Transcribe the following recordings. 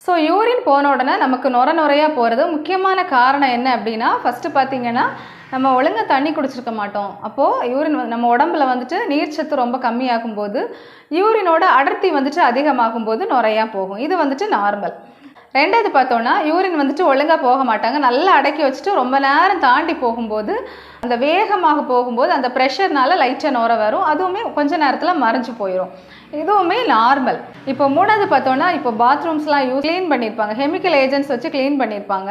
So urine போன உடனே நமக்கு நுரையா போகிறது முக்கியமான காரணம் என்ன அப்படின்னா, ஃபஸ்ட்டு பார்த்தீங்கன்னா நம்ம ஒழுங்காக தண்ணி குடிச்சிருக்க மாட்டோம். அப்போது யூரின் நம்ம உடம்புல வந்துட்டு நீர்ச்சத்து ரொம்ப கம்மியாகும்போது யூரினோட அடர்த்தி வந்துட்டு அதிகமாகும்போது நுரையா போகும். இது வந்துட்டு நார்மல். ரெண்டாவது பார்த்தோன்னா, யூரின் வந்துட்டு ஒழுங்காக போக மாட்டாங்க. நல்லா அடக்கி வச்சுட்டு ரொம்ப நேரம் தாண்டி போகும்போது அந்த வேகமாக போகும்போது அந்த ப்ரெஷர்னால லைட்டாக நுரை வரும். அதுவுமே கொஞ்ச நேரத்தில் மறைஞ்சு போயிடும். இதுவுமே நார்மல். இப்போ மூணாவது பார்த்தோன்னா, இப்போ பாத்ரூம்ஸ்லாம் க்ளீன் பண்ணியிருப்பாங்க, கெமிக்கல் ஏஜென்ட்ஸ் வச்சு க்ளீன் பண்ணியிருப்பாங்க.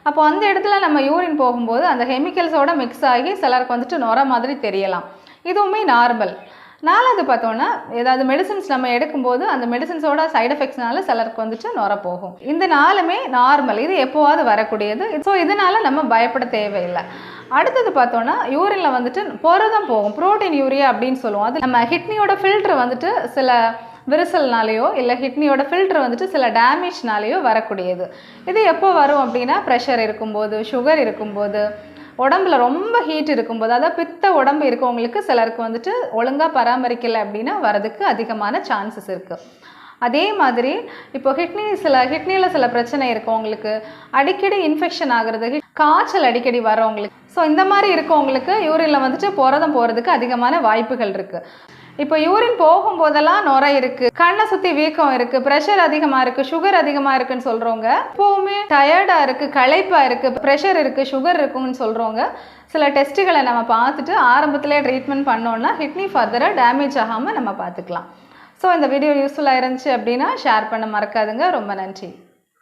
அப்போ அந்த இடத்துல நம்ம யூரின் போகும்போது அந்த கெமிக்கல்ஸோட மிக்ஸ் ஆகி சிலருக்கு வந்துட்டு நுரை மாதிரி தெரியலாம். இதுவுமே நார்மல். நாலாவது பார்த்தோன்னா, ஏதாவது மெடிசின்ஸ் நம்ம எடுக்கும்போது அந்த மெடிசின்ஸோட சைடு எஃபெக்ட்ஸ்னால சிலருக்கு வந்துட்டு நுரை போகும். இந்த நாலுமே நார்மல். இது எப்போவாது வரக்கூடியது. ஸோ இதனால் நம்ம பயப்பட தேவையில்லை. அடுத்தது பார்த்தோன்னா, யூரினில் வந்துட்டு புரதம் போகும், புரோட்டீன் யூரியா அப்படின்னு சொல்லுவோம். அது நம்ம கிட்னியோட ஃபில்ட்ரு வந்துட்டு சில விரிசல்னாலேயோ இல்லை கிட்னியோட ஃபில்ட்ரு வந்துட்டு சில டேமேஜ்னாலேயோ வரக்கூடியது. இது எப்போ வரும் அப்படின்னா, ப்ரெஷர் இருக்கும்போது, சுகர் இருக்கும்போது, உடம்புல ரொம்ப ஹீட் இருக்கும்போது, அதாவது பித்த உடம்பு இருக்கவங்களுக்கு சிலருக்கு வந்துட்டு ஒழுங்காக பராமரிக்கலை அப்படின்னா வரதுக்கு அதிகமான சான்சஸ் இருக்குது. அதே மாதிரி இப்போ கிட்னியில் சில பிரச்சனை இருக்கவங்களுக்கு, அடிக்கடி இன்ஃபெக்ஷன் ஆகுறது, காய்ச்சல் அடிக்கடி வரவங்களுக்கு, ஸோ இந்த மாதிரி இருக்கவங்களுக்கு யூரினில் வந்துட்டு புரதம் போகிறதுக்கு அதிகமான வாய்ப்புகள் இருக்குது. இப்போ யூரின் போகும்போதெல்லாம் நுரை இருக்குது, கண்ணை சுற்றி வீக்கம் இருக்குது, ப்ரெஷர் அதிகமாக இருக்குது, சுகர் அதிகமாக இருக்குன்னு சொல்கிறவங்க, எப்போவுமே டயர்டாக இருக்குது, களைப்பாக இருக்குது, ப்ரெஷர் இருக்குது, சுகர் இருக்குன்னு சொல்கிறவங்க சில டெஸ்ட்டுகளை நம்ம பார்த்துட்டு ஆரம்பத்திலே ட்ரீட்மெண்ட் பண்ணோன்னா கிட்னி ஃபர்தராக டேமேஜ் ஆகாமல் நம்ம பார்த்துக்கலாம். ஸோ இந்த வீடியோ யூஸ்ஃபுல்லாக இருந்துச்சு அப்படின்னா ஷேர் பண்ண மறக்காதுங்க. ரொம்ப நன்றி.